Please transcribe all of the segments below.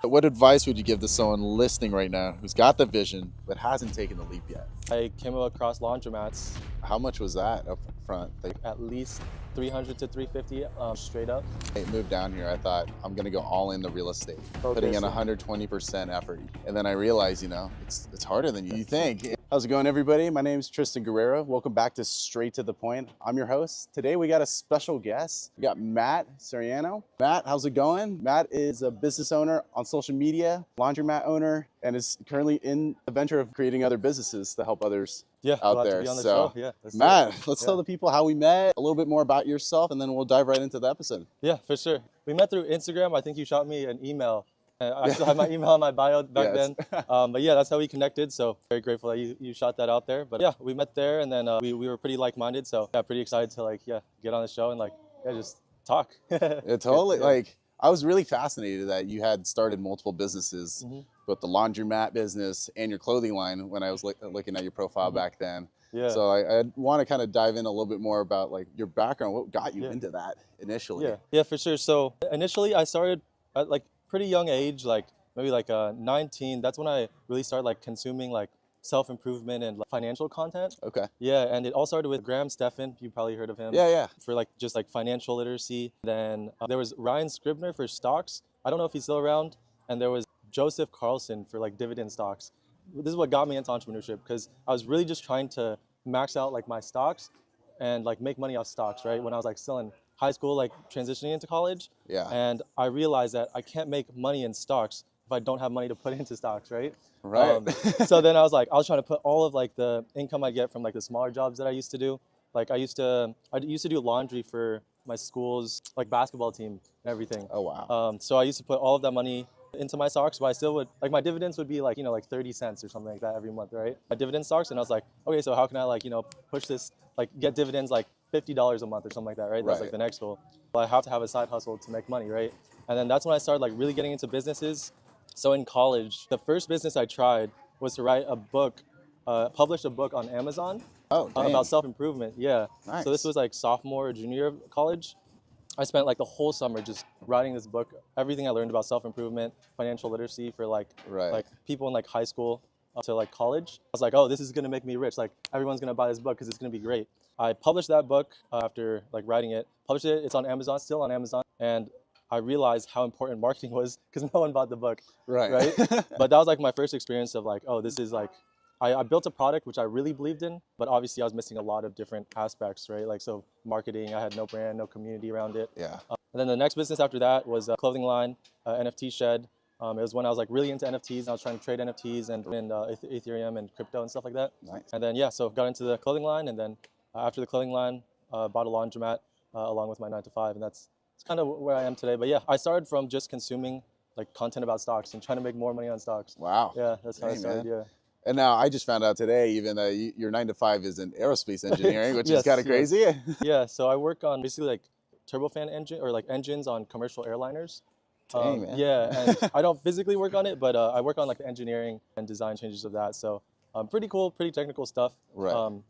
What advice would you give to someone listening right now who's got the vision but hasn't taken the leap yet? I came across laundromats, How much was that up front? Like, at least 300 to 350 straight up. I moved down here, I thought I'm gonna go all in the real estate, putting in 120% effort. And then I realized, it's harder than you think. How's it going, everybody? My name is Tristan Guerrero. Welcome back to Straight to the Point. I'm your host. Today we got a special guest. We got Matt Soriano. Matt, how's it going? Matt is a business owner on social media, laundromat owner, and is currently in the venture of creating other businesses to help others out there. To be on the show. Yeah, Matt, let's tell the people how we met, a little bit more about yourself, and then we'll dive right into the episode. Yeah, for sure. We met through Instagram. I think you shot me an email. I still have my email on my bio back then. But yeah, that's how we connected. So very grateful that you shot that out there. But yeah, we met there, and then we were pretty like-minded. So yeah, pretty excited to get on the show and just talk. Yeah, totally. I was really fascinated that you had started multiple businesses, both the laundromat business and your clothing line when I was looking at your profile back then. Yeah. So I want to kind of dive in a little bit more about your background. What got you into that initially? Yeah, for sure. So initially I started at pretty young age, maybe 19. That's when I really started consuming self-improvement and financial content. Okay. Yeah, and it all started with Graham Stephan. You probably heard of him. Yeah. For just financial literacy. Then there was Ryan Scribner for stocks. I don't know if he's still around. And there was Joseph Carlson for dividend stocks. This is what got me into entrepreneurship, because I was really just trying to max out my stocks and make money off stocks, right? When I was still in high school, transitioning into college. Yeah. And I realized that I can't make money in stocks if I don't have money to put into stocks, right? Right. So then I was trying to put all of the income I get from the smaller jobs that I used to do. I used to do laundry for my school's basketball team and everything. Oh, wow. So I used to put all of that money into my stocks, but I still would my dividends would be 30 cents or something like that every month, right? My dividend stocks, and I was okay, so how can I push this, get dividends $50 a month or something like that, right? That's the next goal. But I have to have a side hustle to make money, right? And then that's when I started really getting into businesses. So in college, the first business I tried was to write a book, publish a book on Amazon about self-improvement. Yeah. Nice. So this was sophomore or junior year of college. I spent the whole summer just writing this book, everything I learned about self-improvement, financial literacy for people in high school to college. I was oh, this is gonna make me rich. Everyone's gonna buy this book because it's gonna be great. I published that book after writing it, published it. It's on Amazon, still on Amazon, and I realized how important marketing was because no one bought the book. Right. But that was my first experience of oh, this is I built a product which I really believed in, but obviously I was missing a lot of different aspects, right? So marketing, I had no brand, no community around it. Yeah. And then the next business after that was a clothing line, NFT shed. It was when I was really into NFTs, and I was trying to trade NFTs and Ethereum and crypto and stuff like that. Nice. And then so got into the clothing line, and then after the clothing line, bought a laundromat along with my 9-to-5, and that's kind of where I am today. But yeah, I started from just consuming content about stocks and trying to make more money on stocks. Wow. Yeah, that's how I started. Man. Yeah. And now I just found out today even that your 9-to-5 is in aerospace engineering, which is kind of crazy. Yeah, so I work on basically turbofan engine or engines on commercial airliners. Dang, man. Yeah, and I don't physically work on it, but I work on the engineering and design changes of that. So pretty cool, pretty technical stuff. Right.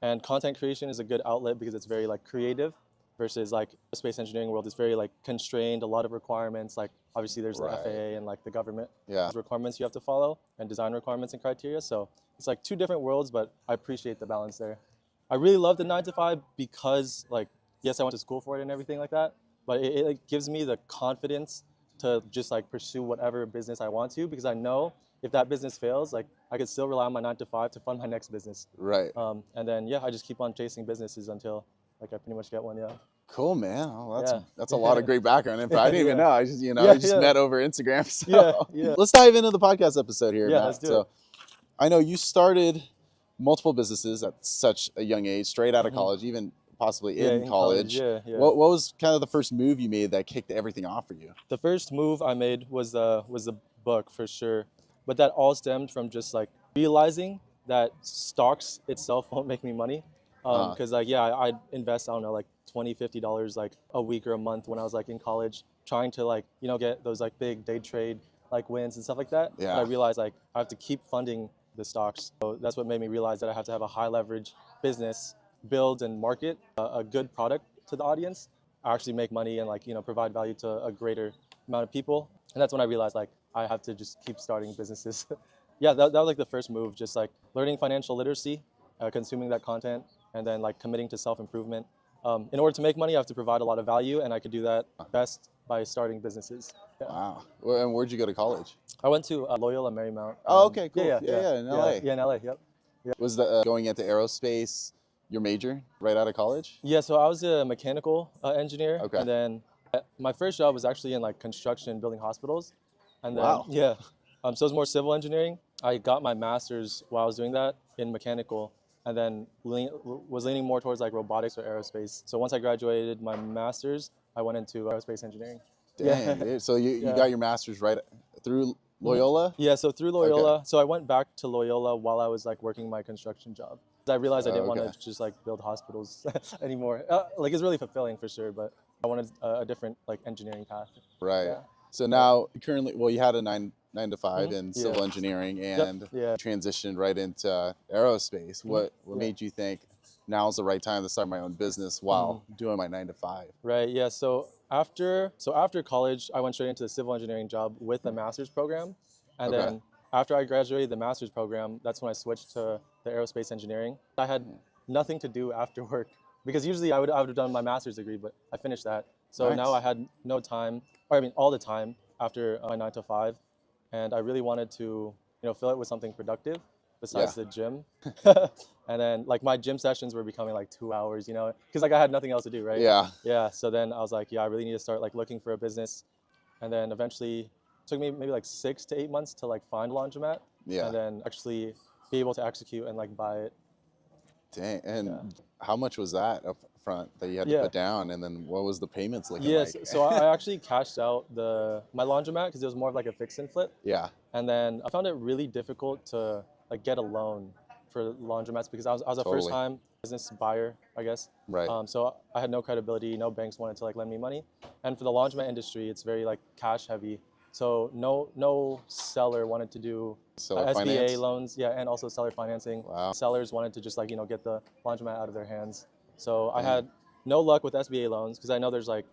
And content creation is a good outlet because it's very creative, versus the space engineering world is very constrained, a lot of requirements. Obviously there's the FAA and the government requirements you have to follow, and design requirements and criteria. So it's two different worlds, but I appreciate the balance there. I really love the 9-to-5 because yes, I went to school for it and everything like that, but it gives me the confidence to just pursue whatever business I want to, because I know if that business fails, I could still rely on my 9-to-5 to fund my next business. Right. And then I just keep on chasing businesses until I pretty much get one. Yeah. Cool, man. Oh, that's a lot of great background info. I didn't even know. I just I met over Instagram. So. Yeah. Let's dive into the podcast episode here, Matt. Let's do it. I know you started multiple businesses at such a young age, straight out of college, even possibly in college. Yeah. What was kind of the first move you made that kicked everything off for you? The first move I made was the book, for sure, but that all stemmed from just realizing that stocks itself won't make me money. Because I'd invest, I don't know, $20-$50 a week or a month when I was in college, trying to get those big day trade wins and stuff like that. Yeah. And I realized I have to keep funding the stocks. So that's what made me realize that I have to have a high leverage business, build and market a good product to the audience, actually make money and provide value to a greater amount of people. And that's when I realized I have to just keep starting businesses. Yeah, that was like the first move, just like learning financial literacy, consuming that content, and then like committing to self-improvement. In order to make money, I have to provide a lot of value, and I could do that best by starting businesses. Yeah. Wow. And where'd you go to college? I went to Loyola Marymount. Oh, okay, Yeah, cool. yeah, Yeah, yeah, yeah, in LA. yeah, in LA. Yep. Yeah. Was the going into aerospace your major right out of college? Yeah, so I was a mechanical engineer, Okay. and then my first job was actually in like construction, building hospitals, and then Wow. yeah, so it was more civil engineering. I got my master's while I was doing that in mechanical, and then was leaning more towards like robotics or aerospace. So once I graduated my master's, I went into aerospace engineering. Dang, Yeah. dude. So you Yeah. got your master's right through Loyola? Yeah, so through Loyola. Okay. So I went back to Loyola while I was like working my construction job. I realized I didn't want Okay. to just like build hospitals anymore. Like it's really fulfilling for sure, but I wanted a different like engineering path. Right. Yeah. So now currently, well, you had a nine to five Mhm. in Yeah. civil engineering and Yeah. transitioned right into aerospace. What Yeah. made you think now's the right time to start my own business while doing my 9 to 5? Right. Yeah. So after college, I went straight into the civil engineering job with a master's program, and Okay. then after I graduated the master's program, that's when I switched to the aerospace engineering. I had nothing to do after work because usually I would have done my master's degree, but I finished that. So now Nice. I had no time, or I mean all the time after my 9 to 5, and I really wanted to fill it with something productive besides Yeah. the gym. And then like my gym sessions were becoming like 2 hours, because like I had nothing else to do, right? Yeah. Yeah. So then I was like, yeah, I really need to start like looking for a business. And then eventually it took me maybe like 6 to 8 months to like find a laundromat. Yeah. And then actually be able to execute and like buy it. Dang. And Yeah. how much was that up front that you had to Yeah. put down? And then what was the payments looking Yes. like? So I actually cashed out my laundromat because it was more of like a fix and flip. Yeah. And then I found it really difficult to like get a loan for laundromats because I was a Totally. first time business buyer, I guess. Right. So I had no credibility. No banks wanted to like lend me money. And for the laundromat industry, it's very like cash heavy. So no seller wanted to do Seller SBA finance? loans, yeah, and also seller financing. Wow. Sellers wanted to just like get the laundromat out of their hands. So I Dang. had no luck with SBA loans because I know there's like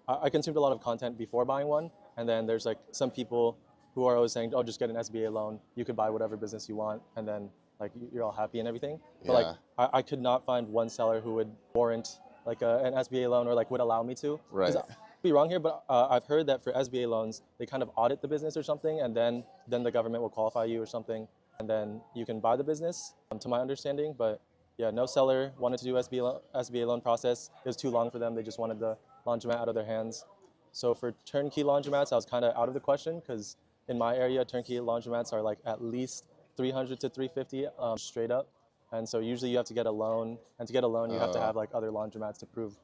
I consumed a lot of content before buying one, and then there's like some people who are always saying, "Oh, just get an SBA loan. You could buy whatever business you want, and then like you're all happy and everything." But like I could not find one seller who would warrant like an SBA loan or like would allow me to. Right. 'Cause be wrong here, but I've heard that for SBA loans, they kind of audit the business or something, and then the government will qualify you or something, and then you can buy the business, to my understanding. But yeah, no seller wanted to do SBA loan process. It was too long for them. They just wanted the laundromat out of their hands. So for turnkey laundromats, I was kind of out of the question because in my area, turnkey laundromats are like at least 300 to 350 straight up. And so usually you have to get a loan, and to get a loan, you have to have like other laundromats to prove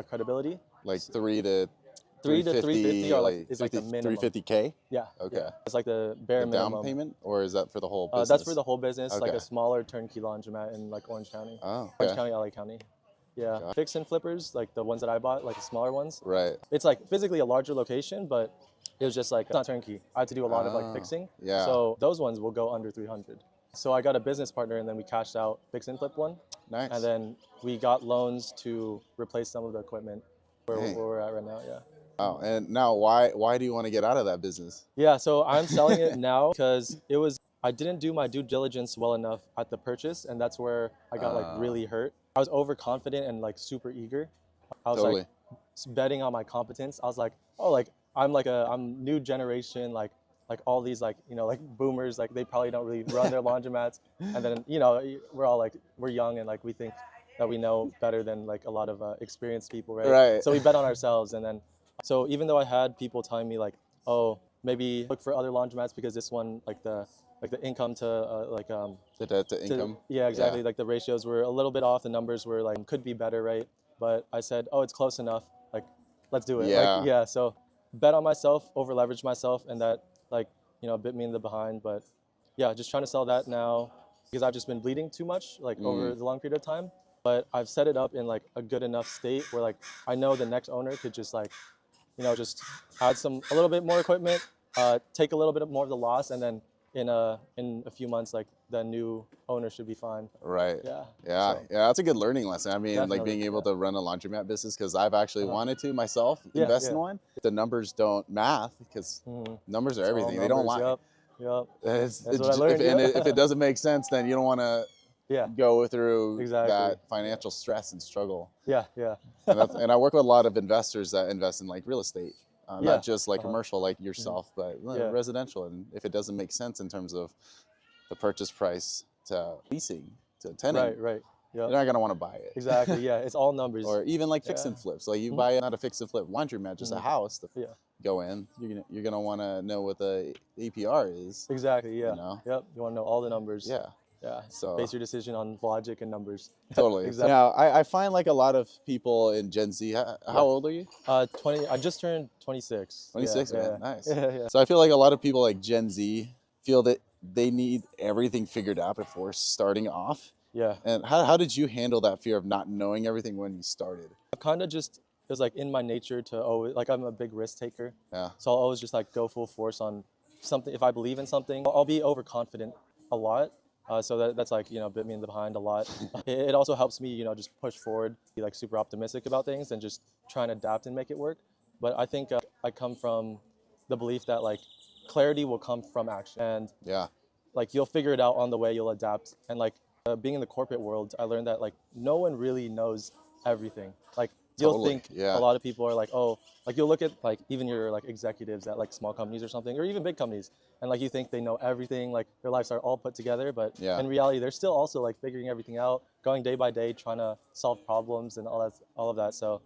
credibility. Like 3 to 350 or like is like the 50 minimum. 350K? Yeah. Okay. Yeah. It's like the bare The minimum. down payment, or is that for the whole business? That's for the whole business, like Okay. a smaller turnkey laundromat in like Orange County. Oh, Orange okay. County, LA County. Yeah. Fix and flippers, like the ones that I bought, like the smaller ones. Right. It's like physically a larger location, but it was just like, it's not turnkey. I had to do a lot of like fixing. Yeah. So those ones will go under 300. So I got a business partner, and then we cashed out fix and flip one. Nice. And then we got loans to replace some of the equipment where Dang. we're at right now. Yeah. Oh, and now why do you want to get out of that business? Yeah, so I'm selling it now because I didn't do my due diligence well enough at the purchase, and that's where I got like really hurt. I was overconfident and like super eager. I was Totally. like betting on my competence. I was like, oh, like I'm new generation, like all these like like boomers, like they probably don't really run their laundromats, and then we're all like we're young and like we think that we know better than like a lot of experienced people, right? Right. So we bet on ourselves, and then so even though I had people telling me like, oh, maybe look for other laundromats because this one like the income to The debt to income. yeah, exactly. Like the ratios were a little bit off. The numbers were like could be better, right? But I said, oh, it's close enough. Like, let's do it. Yeah. Like, yeah. So bet on myself, over leverage myself, and that like bit me in the behind. But yeah, just trying to sell that now because I've just been bleeding too much like over the long period of time. But I've set it up in like a good enough state where like I know the next owner could just like just add a little bit more equipment, take a little bit more of the loss, and then in a few months, like the new owner should be fine. Right. Yeah. Yeah. So, Yeah. That's a good learning lesson. I mean, like definitely. being able to run a laundromat business, because I've actually wanted to myself Yeah, invest yeah. in one. The numbers don't math, because numbers are It's all everything. They don't numbers. lie. Yep. Yep. It's, That's what I if, learned. and Yep. if it doesn't make sense, then you don't want to Yeah. go through Exactly. that financial stress and struggle. Yeah. Yeah. And I work with a lot of investors that invest in like real estate, Yeah. not just like commercial like yourself, but Yeah. residential. And if it doesn't make sense in terms of the purchase price to leasing to tenant, Right. you're Yep. not gonna want to buy it. Exactly. Yeah. It's all numbers. Or even like fix Yeah. and flips. Like you buy not a fix and flip laundromat, just a house to Yeah. go in. You're gonna want to know what the APR is. Exactly. Yeah. You know? Yep. You want to know all the numbers. Yeah. Yeah. So base your decision on logic and numbers. totally. Exactly. Now I find like a lot of people in Gen Z. How old are you? 20. I just turned 26. 26, Yeah. man. Yeah. Nice. Yeah. So I feel like a lot of people like Gen Z feel that they need everything figured out before starting off. Yeah. And how did you handle that fear of not knowing everything when you started? I've kind of just, it was like in my nature to always, like I'm a big risk taker. Yeah. So I'll always just like go full force on something. If I believe in something, I'll be overconfident a lot. So that's like, bit me in the behind a lot. It also helps me, just push forward, be like super optimistic about things and just try and adapt and make it work. But I think I come from the belief that like clarity will come from action, and like you'll figure it out on the way, you'll adapt. And like being in the corporate world, I learned that like no one really knows everything. Like you'll think a lot of people are like, oh, like you'll look at like even your like executives at like small companies or something, or even big companies, and like you think they know everything, like their lives are all put together, but in reality they're still also like figuring everything out, going day by day, trying to solve problems and all of that. So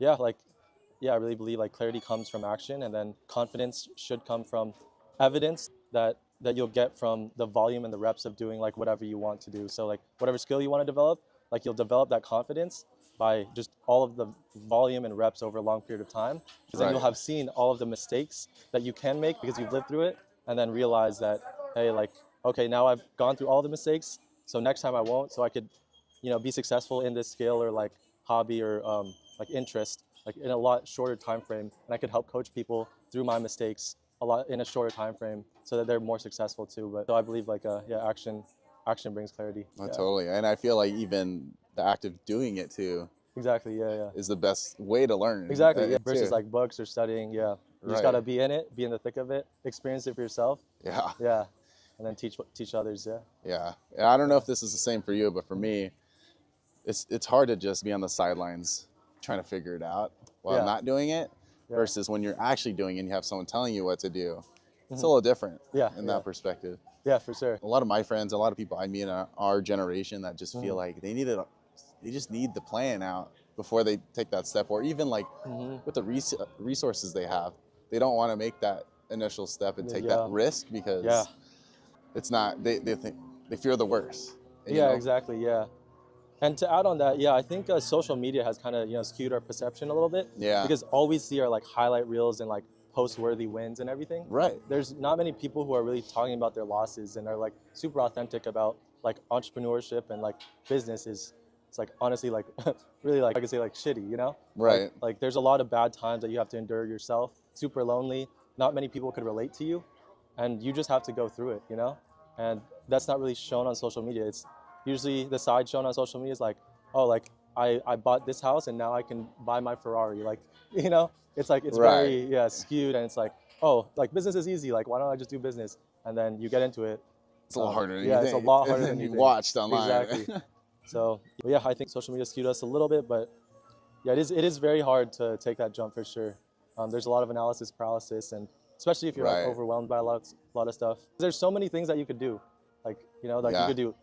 I really believe like clarity comes from action, and then confidence should come from evidence that you'll get from the volume and the reps of doing like whatever you want to do. So like whatever skill you want to develop, like you'll develop that confidence by just all of the volume and reps over a long period of time. Because then you'll have seen all of the mistakes that you can make because you've lived through it, and then realize that, hey, like, okay, now I've gone through all the mistakes, so next time I won't, so I could, be successful in this skill or like hobby or like interest, like in a lot shorter time frame, and I could help coach people through my mistakes a lot in a shorter time frame so that they're more successful too. But so I believe like action brings clarity. Totally. And I feel like even the act of doing it too is the best way to learn. Versus like books or studying. You just got to be in it, be in the thick of it, experience it for yourself. And then teach others. And I don't know if this is the same for you, but for me, it's hard to just be on the sidelines trying to figure it out while not doing it versus when you're actually doing it and you have someone telling you what to do. It's a little different in that perspective. Yeah, for sure. A lot of my friends, a lot of people I meet in our generation that just feel like they just need the plan out before they take that step, or even like with the resources they have, they don't want to make that initial step and take that risk because it's not, they think, they fear the worst. Exactly. And to add on that, I think social media has kind of skewed our perception a little bit. Because all we see are like highlight reels and like post-worthy wins and everything. There's not many people who are really talking about their losses and are like super authentic about like entrepreneurship and like business is. It's like honestly like really like I could say like shitty, Like there's a lot of bad times that you have to endure yourself. Super lonely. Not many people could relate to you, and you just have to go through it, And that's not really shown on social media. It's usually the side shown on social media is like, oh, like I bought this house and now I can buy my Ferrari. Like, it's like, it's very skewed, and it's like, oh, like business is easy. Like, why don't I just do business? And then you get into it. It's a lot harder than you think. It's a lot harder than you think. Watched online. Exactly. So I think social media skewed us a little bit, but it is very hard to take that jump for sure. There's a lot of analysis paralysis, and especially if you're like overwhelmed by a lot of stuff. There's so many things that you could do. Like, you could do,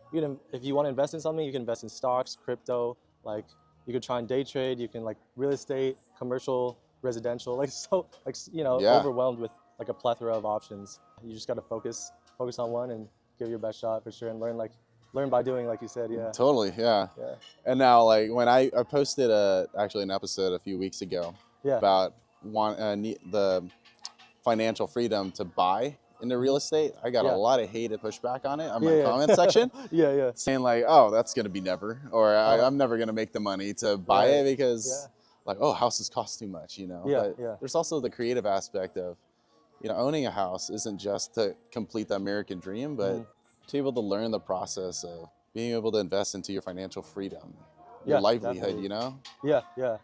if you want to invest in something, you can invest in stocks, crypto, like you could try and day trade, you can like real estate, commercial, residential, overwhelmed with like a plethora of options. You just got to focus on one and give it your best shot for sure, and learn by doing, like you said. Totally. And now like when I posted actually an episode a few weeks ago about the financial freedom to buy into real estate, I got a lot of hate and pushback on it on my comment section. Saying like, oh, that's gonna be never, or I'm never gonna make the money to buy it because like, oh, houses cost too much, But there's also the creative aspect of you know, owning a house isn't just to complete the American dream, but to be able to learn the process of being able to invest into your financial freedom, your Yeah, livelihood, definitely. you know? Yeah, yeah.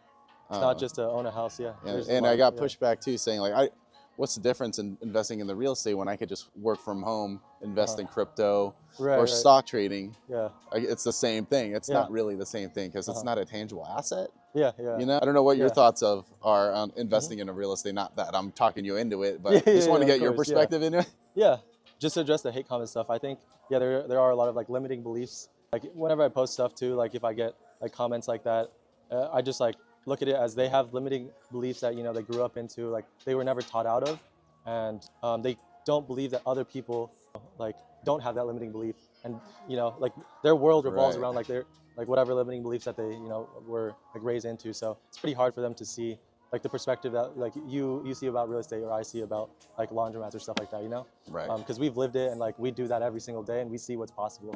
It's not just to own a house. Yeah, And I got pushback too, saying like, what's the difference in investing in the real estate when I could just work from home, invest in crypto or right. stock trading? Yeah, It's the same thing. It's yeah, not really the same thing because it's not a tangible asset. yeah, yeah, You know, I don't know what your yeah. thoughts are on investing in a real estate. Not that I'm talking you into it, Yeah, but yeah, just want to yeah, of get your course, yeah. perspective into it. Yeah, just to address the hate comment stuff, I think, yeah, there are a lot of like limiting beliefs. Like whenever I post stuff too, like if I get like comments like that, I just like look at it as they have limiting beliefs that, you know, they grew up into, like they were never taught out of. And they don't believe that other people like don't have that limiting belief. And, you know, like their world revolves Right. around like their, like whatever limiting beliefs that they, you know, were like raised into. So it's pretty hard for them to see like the perspective that like you see about real estate or I see about like laundromats or stuff like that, you know? Right. Because we've lived it and like we do that every single day and we see what's possible.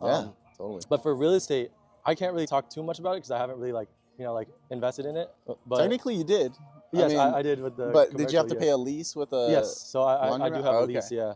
Yeah, totally. But for real estate, I can't really talk too much about it because I haven't really like, you know, like invested in it. But technically you did. yes, I mean, I did with the but did you commercial, have to yes. pay a lease with a Yes, so I do laundromat? have Oh, a okay. lease, yeah.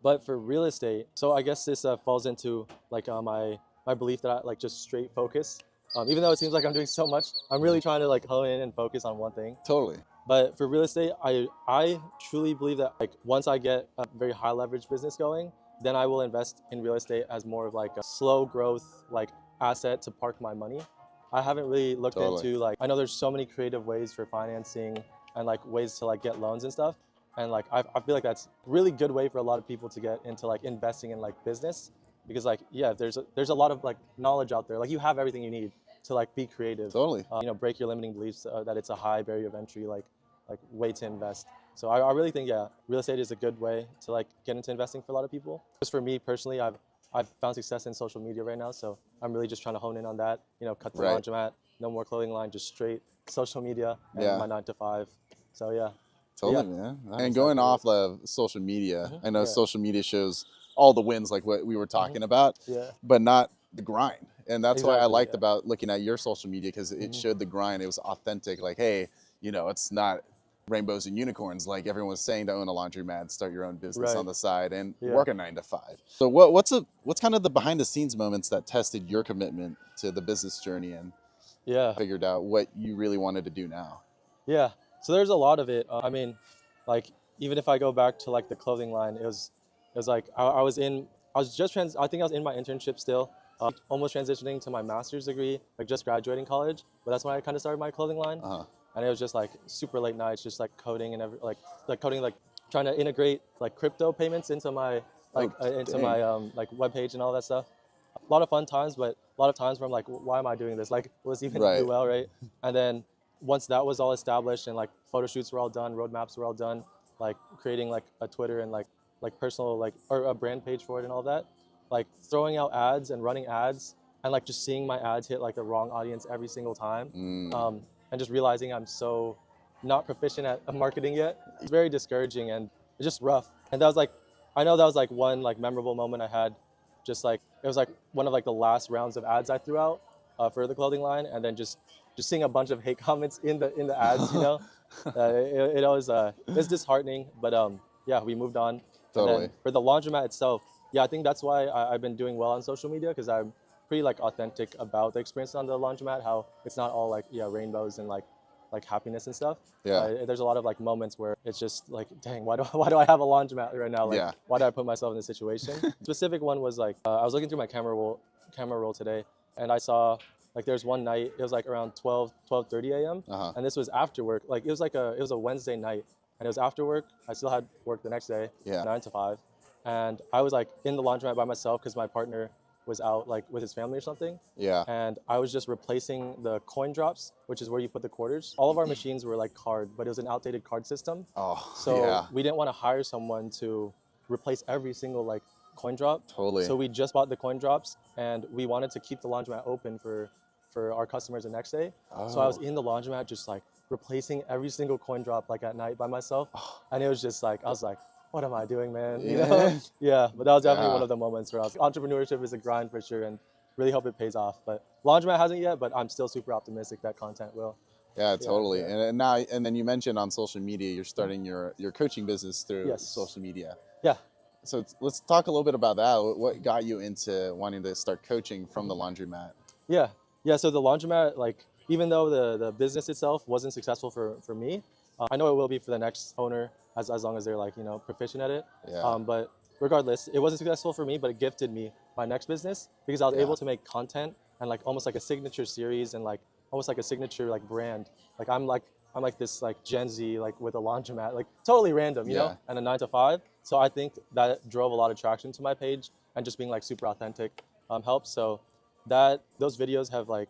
But for real estate, so I guess this falls into like my belief that I like just straight focus. Even though it seems like I'm doing so much, I'm really trying to like hone in and focus on one thing. Totally. But for real estate, I truly believe that like once I get a very high leverage business going, then I will invest in real estate as more of like a slow growth like asset to park my money. I haven't really looked into like, I know there's so many creative ways for financing and like ways to like get loans and stuff. And like I feel like that's a really good way for a lot of people to get into like investing in like business, because like yeah, there's a lot of like knowledge out there. Like you have everything you need to like be creative. Totally. You know, break your limiting beliefs that it's a high barrier of entry like way to invest. So I really think, yeah, real estate is a good way to like get into investing for a lot of people. Just for me personally, I've found success in social media right now, so I'm really just trying to hone in on that. You know, cut the laundromat, no more clothing line, just straight social media and my 9 to 5. So yeah. Totally, man. And going off of social media, I know social media shows all the wins, like what we were talking about, but not the grind. And that's why I liked about looking at your social media, because it showed the grind. It was authentic. Like, hey, you know, it's not rainbows and unicorns like everyone was saying to own a laundromat, start your own business on the side, and work a 9 to 5. So what's kind of the behind the scenes moments that tested your commitment to the business journey and figured out what you really wanted to do now? Yeah. So there's a lot of it. I mean, like even if I go back to like the clothing line, it was like I was I think I was in my internship still, almost transitioning to my master's degree, like just graduating college. But that's when I kind of started my clothing line, and it was just like super late nights, just like coding and like coding, like trying to integrate like crypto payments into my like web page and all that stuff. A lot of fun times, but a lot of times where I'm like, why am I doing this? Like, will this even do well, right? And then once that was all established and like photo shoots were all done, roadmaps were all done, like creating like a Twitter and like personal like or a brand page for it and all that, like throwing out ads and running ads and like just seeing my ads hit like the wrong audience every single time, and just realizing I'm so not proficient at marketing yet. It's very discouraging and it's just rough. And that was like, I know that was like one like memorable moment I had. Just like it was like one of like the last rounds of ads I threw out for the clothing line, and then just seeing a bunch of hate comments in the ads, you know, it always it's disheartening. But yeah, we moved on. Totally. And then for the laundromat itself, yeah, I think that's why I've been doing well on social media, because I'm pretty like authentic about the experience on the laundromat. How it's not all like rainbows and like happiness and stuff. There's a lot of like moments where it's just like, dang, why do I have a laundromat right now? Like, why did I put myself in this situation? Specific one was like, I was looking through my camera roll today, and I saw like there's one night, it was like around 12:30 a.m. And this was after work. Like it was a Wednesday night, and it was after work. I still had work the next day, 9 to 5, and I was like in the laundromat by myself because my partner was out like with his family or something. And I was just replacing the coin drops, which is where you put the quarters. All of our machines were like card, but it was an outdated card system. So we didn't want to hire someone to replace every single like coin drop. So we just bought the coin drops, and we wanted to keep the laundromat open for our customers the next day. So I was in the laundromat just like replacing every single coin drop like at night by myself. And it was just like, I was like, what am I doing, man? You know? But that was definitely one of the moments where I was, entrepreneurship is a grind for sure, and really hope it pays off. But laundromat hasn't yet, but I'm still super optimistic that content will. Yeah, totally. Yeah. And now, and then you mentioned on social media, you're starting your coaching business through Yes. social media. Yeah. So let's talk a little bit about that. What got you into wanting to start coaching from the laundromat? Yeah. Yeah. So the laundromat, like, even though the business itself wasn't successful for me, I know it will be for the next owner as long as they're like, proficient at it. Yeah. But regardless, it wasn't successful for me, but it gifted me my next business because I was Yeah. able to make content and like almost like a signature series and like almost like a signature like brand. Like I'm like this like Gen Z like with a laundromat, like totally random, Yeah. and a 9 to 5. So I think that drove a lot of traction to my page, and just being like super authentic helps. So that those videos have like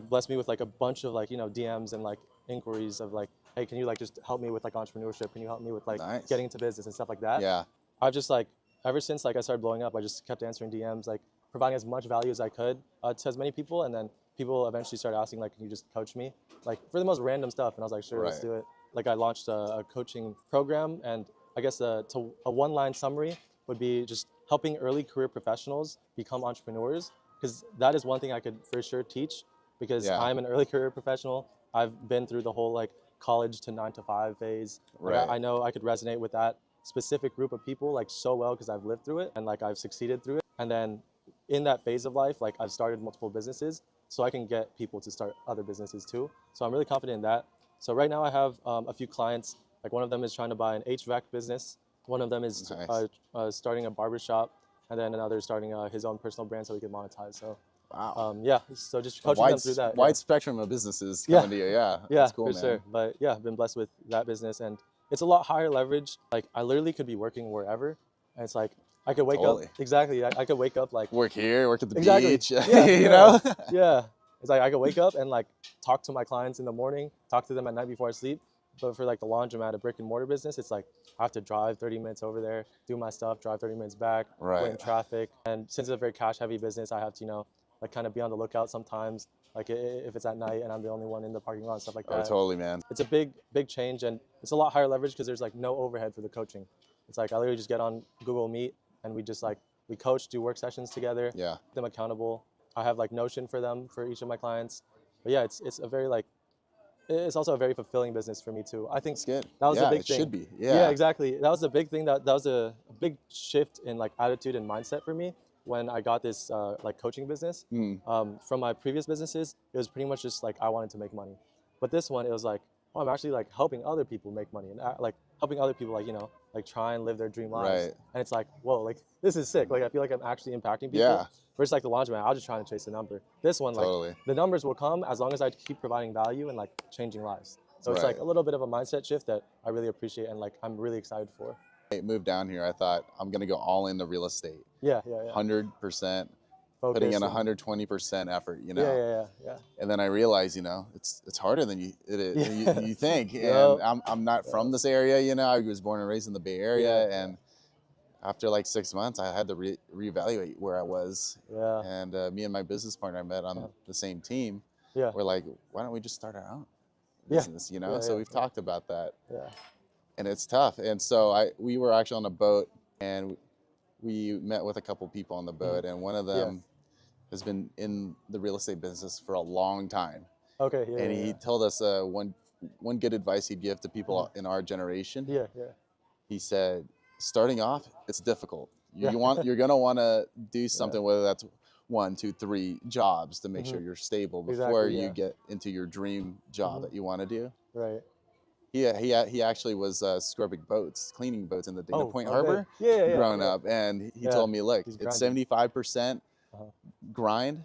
blessed me with like a bunch of like DMs and like inquiries of like, hey, can you like just help me with like entrepreneurship? Can you help me with like Nice. getting into business and stuff like that? Yeah. I've just like ever since like I started blowing up, I just kept answering DMs, like providing as much value as I could to as many people, and then people eventually started asking like, can you just coach me, like for the most random stuff? And I was like, sure, let's do it. Like I launched a coaching program, and I guess a one-line summary would be just helping early career professionals become entrepreneurs, because that is one thing I could for sure teach, because Yeah. I'm an early career professional. I've been through the whole like college to 9 to 5 phase. Like, Right. I know I could resonate with that specific group of people like so well, because I've lived through it and like I've succeeded through it. And then in that phase of life, like I've started multiple businesses, so I can get people to start other businesses too. So I'm really confident in that. So right now I have a few clients. Like one of them is trying to buy an HVAC business. One of them is Nice. starting a barbershop, and then another is starting his own personal brand so he can monetize. So Wow. yeah, so just A coaching them through that. wide spectrum of businesses Yeah. coming to you. Yeah. Yeah, That's cool, for man. sure. But yeah, I've been blessed with that business, and it's a lot higher leverage. Like I literally could be working wherever, and it's like I could wake Totally. up exactly. I could wake up like Work here, work at the exactly. beach. Yeah, You yeah, know? yeah. It's like I could wake up and like talk to my clients in the morning, talk to them at night before I sleep. But for like the laundromat, a brick and mortar business, it's like I have to drive 30 minutes over there, do my stuff, drive 30 minutes back, wait in Right. traffic. And since it's a very cash heavy business, I have to, like kind of be on the lookout sometimes. Like if it's at night and I'm the only one in the parking lot and stuff like Oh, that. totally, man. It's a big change, and it's a lot higher leverage because there's like no overhead for the coaching. It's like I literally just get on Google Meet and we just like we coach, do work sessions together, Yeah. keep them accountable. I have like Notion for them for each of my clients. But yeah, it's a very like it's also a very fulfilling business for me too. I think That's good. that was Yeah, a big it thing. should be. Yeah, Yeah. exactly. That was a big thing. That was a big shift in like attitude and mindset for me when I got this like coaching business. Mm. From my previous businesses, it was pretty much just like I wanted to make money. But this one, it was like, oh, I'm actually like helping other people make money, and like helping other people like like try and live their dream lives. Right. And it's like, whoa, like this is sick. Like I feel like I'm actually impacting people. Yeah. Versus like the laundromat, I was just trying to chase a number. This one, like Totally. the numbers will come as long as I keep providing value and like changing lives. So it's like Right. a little bit of a mindset shift that I really appreciate and like I'm really excited for. I moved down here. I thought I'm gonna go all into real estate. Yeah. 100%, putting Focus in and 120% effort. yeah. And then I realized, it's harder than you think. Yep. And I'm not from this area. I was born and raised in the Bay Area, Yeah. and after like 6 months, I had to reevaluate where I was. Yeah. And me and my business partner I met on the same team. Yeah. We're like, why don't we just start our own Yeah. business? So we've talked about that. Yeah. And it's tough. And so we were actually on a boat, and we met with a couple people on the boat, and one of them has been in the real estate business for a long time. Okay. Yeah. And he told us one good advice he'd give to people in our generation. Yeah. He said, starting off, it's difficult. Yeah. You're gonna want to do something, whether that's 1, 2, 3 jobs to make sure you're stable before you get into your dream job that you want to do. Right. He actually was scrubbing boats, cleaning boats in the Dana Point Harbor Yeah. growing up, and he told me, look, it's 75% grind.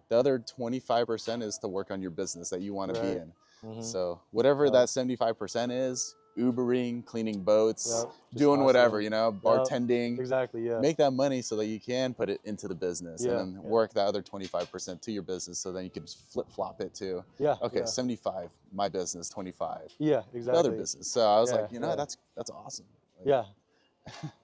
The other 25% is to work on your business that you want to be in. So whatever that 75% is, Ubering, cleaning boats, doing whatever, bartending. Exactly, yeah. Make that money so that you can put it into the business, and then work that other 25% to your business, so then you can just flip-flop it to, 75, my business, 25. Yeah, exactly. The other business. So I was like, that's awesome. Yeah.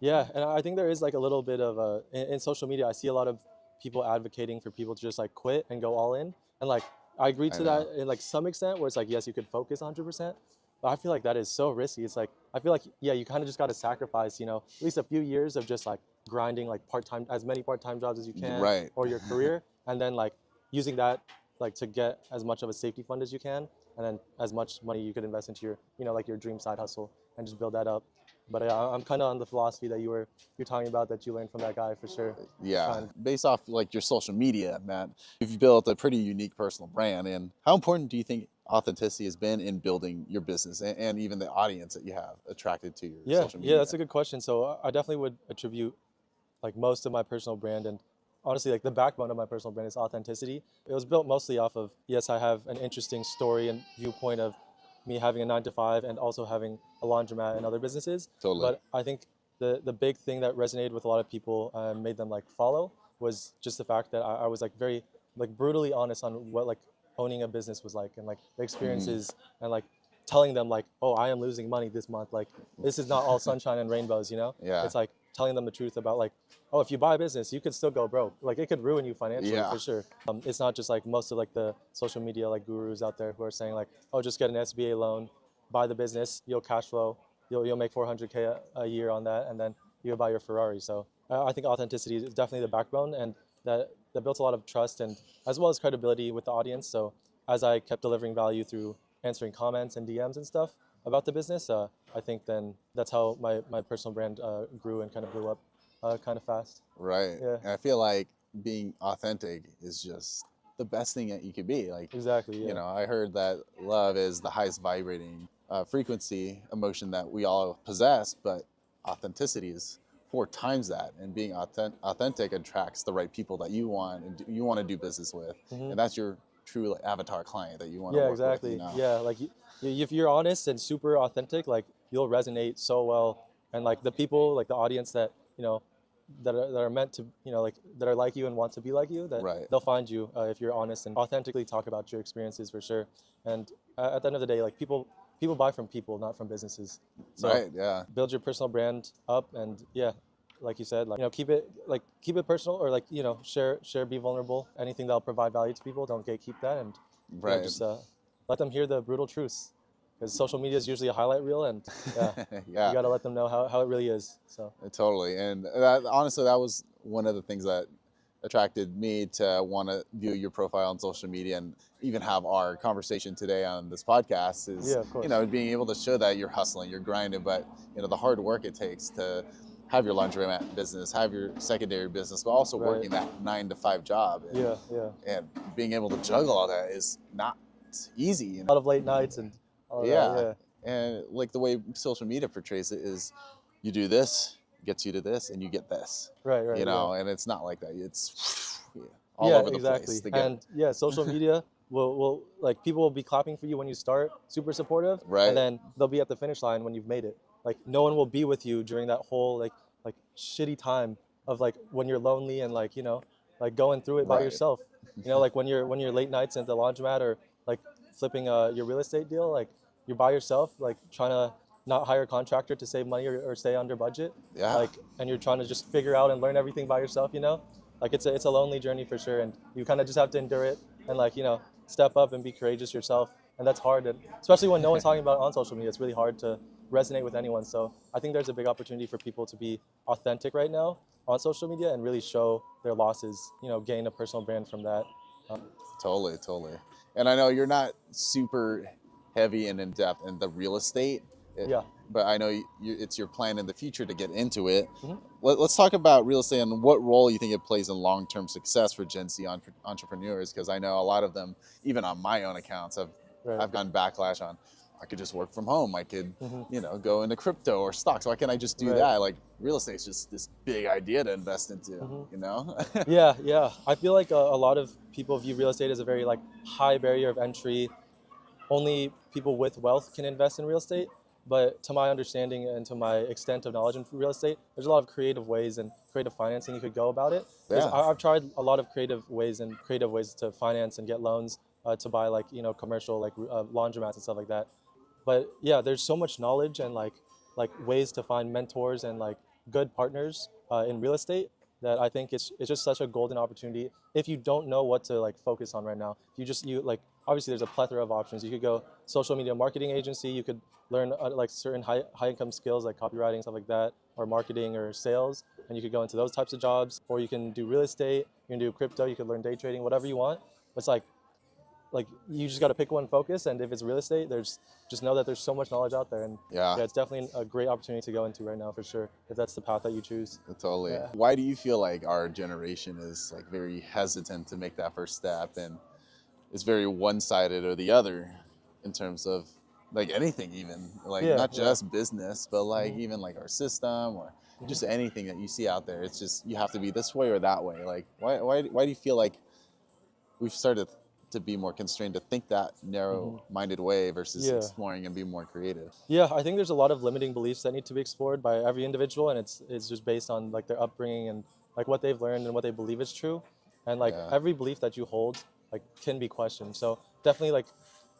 Yeah, and I think there is like a little bit of in social media, I see a lot of people advocating for people to just like quit and go all in. And like, I agree to that in like some extent, where it's like, yes, you could focus 100%. But I feel like that is so risky. It's like, I feel like, you kind of just got to sacrifice, at least a few years of just like grinding like part-time, as many part-time jobs as you can, or your career. And then like using that like to get as much of a safety fund as you can. and then as much money you could invest into your, like your dream side hustle and just build that up. But I'm kind of on the philosophy that you're talking about, that you learned from that guy for sure. Yeah, based off like your social media, Matt, you've built a pretty unique personal brand. And how important do you think authenticity has been in building your business and even the audience that you have attracted to your social media? Yeah, that's a good question. So I definitely would attribute like most of my personal brand, and honestly like the backbone of my personal brand is authenticity. It was built mostly off of, yes, I have an interesting story and viewpoint of me having a 9 to 5 and also having a laundromat and other businesses. Totally. But I think the big thing that resonated with a lot of people and made them like follow was just the fact that I was like very like brutally honest on what like owning a business was like, and like the experiences, and like telling them like, oh, I am losing money this month, like this is not all sunshine and rainbows, Yeah. It's like telling them the truth about like, oh, if you buy a business, you could still go broke. Like it could ruin you financially for sure. It's not just like most of like the social media like gurus out there who are saying like, oh, just get an SBA loan, buy the business, you'll cash flow, you'll make 400K a year on that, and then you'll buy your Ferrari. So I think authenticity is definitely the backbone, and that built a lot of trust and as well as credibility with the audience. So as I kept delivering value through answering comments and DMs and stuff about the business, I think then that's how my personal brand grew and kind of blew up kind of fast. Right. Yeah. And I feel like being authentic is just the best thing that you could be. Like, exactly. Yeah. I heard that love is the highest vibrating frequency emotion that we all possess, but authenticity is 4 times that. And being authentic attracts the right people that you want and you want to do business with. And that's your true like, avatar client that you want to work exactly. with. Yeah, like if you're honest and super authentic, like you'll resonate so well, and like the people, like the audience that that are meant to, like that are like you and want to be like you, that they'll find you if you're honest and authentically talk about your experiences for sure. And at the end of the day, like people buy from people, not from businesses. So build your personal brand up, and like you said, like keep it personal, or like share, be vulnerable. Anything that'll provide value to people, don't gatekeep that, and just let them hear the brutal truths. Because social media is usually a highlight reel, and you got to let them know how it really is. So totally, and honestly, that was one of the things that attracted me to want to view your profile on social media and even have our conversation today on this podcast is being able to show that you're hustling, you're grinding, but the hard work it takes to have your laundromat business, have your secondary business, but also working that 9 to 5 job. And, and being able to juggle all that is not easy. A lot of late nights and all that. And like the way social media portrays it is, you do this, gets you to this, and you get this. Right. And it's not like that. It's all over the place. And social media will like people will be clapping for you when you start, super supportive, right? And then they'll be at the finish line when you've made it. Like no one will be with you during that whole like shitty time of like when you're lonely and like like going through it by yourself. Like when you're late nights at the laundromat, or like flipping your real estate deal, like you're by yourself, like trying to not hire a contractor to save money or stay under budget. Like, and you're trying to just figure out and learn everything by yourself, Like it's a lonely journey for sure, and you kind of just have to endure it and like, step up and be courageous yourself. And that's hard, and especially when no one's talking about it on social media, it's really hard to resonate with anyone. So I think there's a big opportunity for people to be authentic right now on social media and really show their losses, gain a personal brand from that. Totally. And I know you're not super heavy and in depth in the real estate. But I know it's your plan in the future to get into it. Let's talk about real estate and what role you think it plays in long-term success for Gen Z entrepreneurs, because I know a lot of them, even on my own accounts, I've gotten backlash on, I could just work from home. I could, go into crypto or stocks. Why can't I just do that? Like real estate is just this big idea to invest into, Yeah. I feel like a lot of people view real estate as a very like high barrier of entry. Only people with wealth can invest in real estate. But to my understanding and to my extent of knowledge in real estate, there's a lot of creative ways and creative financing you could go about it. I've tried a lot of creative ways to finance and get loans to buy like, commercial like laundromats and stuff like that. But there's so much knowledge and like ways to find mentors and like good partners in real estate, that I think it's just such a golden opportunity. If you don't know what to like focus on right now, you like, obviously there's a plethora of options. You could go social media marketing agency, you could learn like certain high income skills like copywriting, stuff like that, or marketing or sales, and you could go into those types of jobs. Or you can do real estate, you can do crypto, you could learn day trading, whatever you want. It's like like you just got to pick one focus, and if it's real estate, just know that there's so much knowledge out there, and yeah, it's definitely a great opportunity to go into right now for sure, if that's the path that you choose. Totally. Yeah. Why do you feel like our generation is like very hesitant to make that first step, and it's very one-sided or the other in terms of like anything, even like not just business, but like even like our system or just anything that you see out there? It's just you have to be this way or that way. Like why do you feel like we've started to be more constrained to think that narrow-minded way versus exploring and be more creative? Yeah, I think there's a lot of limiting beliefs that need to be explored by every individual, and it's just based on like their upbringing and like what they've learned and what they believe is true, and like every belief that you hold like can be questioned. So definitely like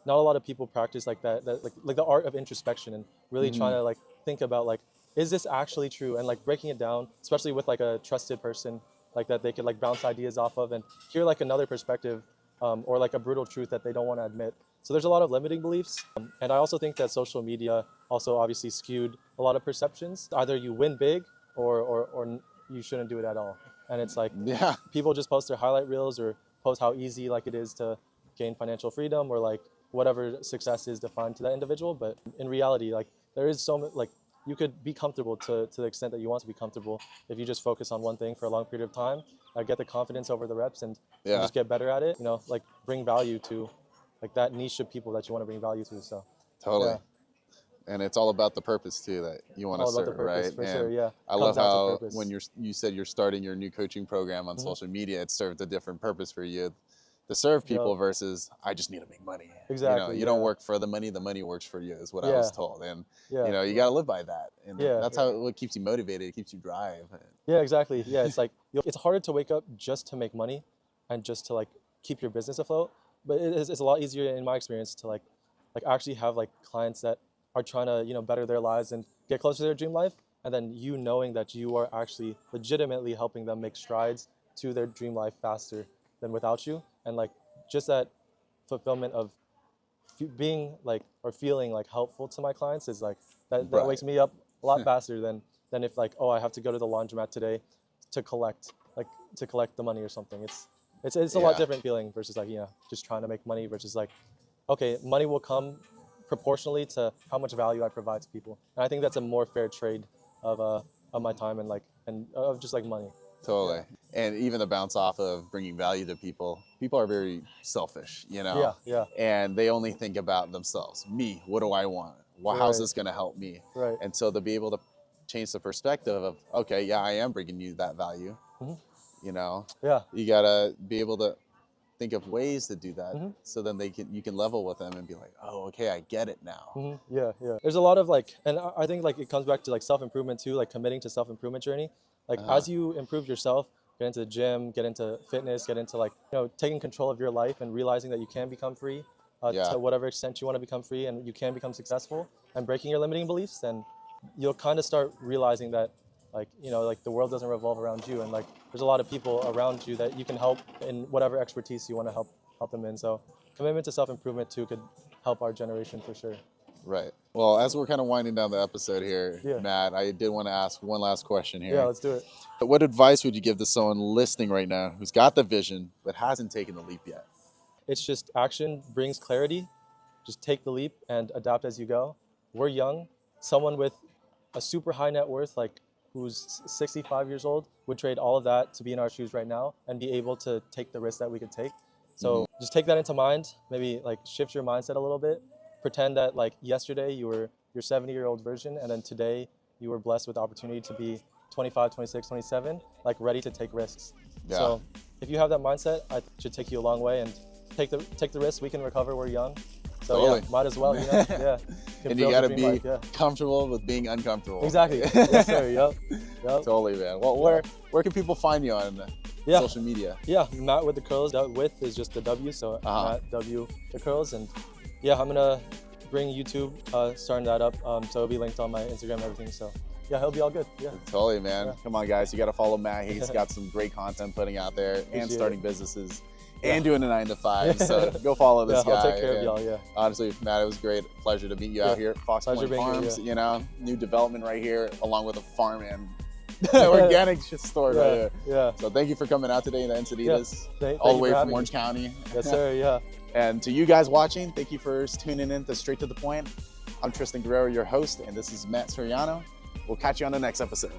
not a lot of people practice like that like the art of introspection and really trying to like think about like, is this actually true, and like breaking it down, especially with like a trusted person like that they could like bounce ideas off of and hear like another perspective, or like a brutal truth that they don't want to admit. So there's a lot of limiting beliefs, and I also think that social media also obviously skewed a lot of perceptions. Either you win big or you shouldn't do it at all, and it's like people just post their highlight reels or post how easy like it is to gain financial freedom or like whatever success is defined to that individual. But in reality, like there is so much, like you could be comfortable to the extent that you want to be comfortable if you just focus on one thing for a long period of time, get the confidence over the reps and just get better at it, like bring value to like that niche of people that you want to bring value to. So totally. And it's all about the purpose too that you want to serve, right? For sure, yeah. I love how when you said you're starting your new coaching program on social media, it served a different purpose for you to serve people versus I just need to make money. Exactly. You don't work for the money works for you is what I was told. And you got to live by that. And that's how what keeps you motivated, it keeps you drive. Yeah, exactly. Yeah, it's like it's harder to wake up just to make money and just to like keep your business afloat, but it's a lot easier in my experience to like actually have like clients that are trying to better their lives and get closer to their dream life, and then knowing that you are actually legitimately helping them make strides to their dream life faster than without you. And like just that fulfillment of being like or feeling like helpful to my clients is like that wakes me up a lot faster than if like, oh, I have to go to the laundromat today to collect the money or something. It's a lot different feeling versus like just trying to make money versus like, okay, money will come proportionally to how much value I provide to people. And I think that's a more fair trade of my time and of just like money. Totally. And even to bounce off of bringing value to people are very selfish, and they only think about themselves. Me, what do I want? Well, how's this going to help me? Right. And so to be able to change the perspective of, okay, I am bringing you that value, you got to be able to think of ways to do that, so then you can level with them and be like, oh, okay, I get it now. Yeah. There's a lot of like, and I think like it comes back to like self-improvement too, like committing to self-improvement journey. Like as you improve yourself, get into the gym, get into fitness, get into like, taking control of your life and realizing that you can become free to whatever extent you want to become free, and you can become successful and breaking your limiting beliefs, then you'll kind of start realizing that like, like the world doesn't revolve around you, and like there's a lot of people around you that you can help in whatever expertise you want to help them in. So commitment to self-improvement too could help our generation for sure. Right. Well, as we're kind of winding down the episode here, Matt, I did want to ask one last question here. Yeah, let's do it. What advice would you give to someone listening right now who's got the vision but hasn't taken the leap yet? It's just action brings clarity. Just take the leap and adapt as you go. We're young. Someone with a super high net worth, like who's 65 years old, would trade all of that to be in our shoes right now and be able to take the risk that we could take. So just take that into mind. Maybe like shift your mindset a little bit. Pretend that like yesterday you were your 70-year-old version, and then today you were blessed with the opportunity to be 25, 26, 27, like ready to take risks. So if you have that mindset, it should take you a long way, and take the risk. We can recover. We're young. So might as well, And you got to be comfortable with being uncomfortable. Exactly. Yes, sir. Yep. Totally, man. Well, where can people find you on social media? Yeah, Matt with the curls. With is just the W, so Matt W the curls, and I'm gonna bring YouTube, starting that up. So it'll be linked on my Instagram and everything. So he'll be all good. Yeah. Totally, man. Come on, guys. You got to follow Matt. He's got some great content putting out there and starting businesses and doing a 9-to-5. So go follow this guy. I'll take care of y'all. Honestly, Matt, it was great. Pleasure to meet you out here at Fox Point Farms. New development right here, along with a farm and Organic store right here. Yeah. So thank you for coming out today in the Encinitas, Thank all the you way for from having Orange me. County. Yes, sir. Yeah. And to you guys watching, thank you for tuning in to Straight to the Point. I'm Tristan Guerrero, your host, and this is Matt Soriano. We'll catch you on the next episode.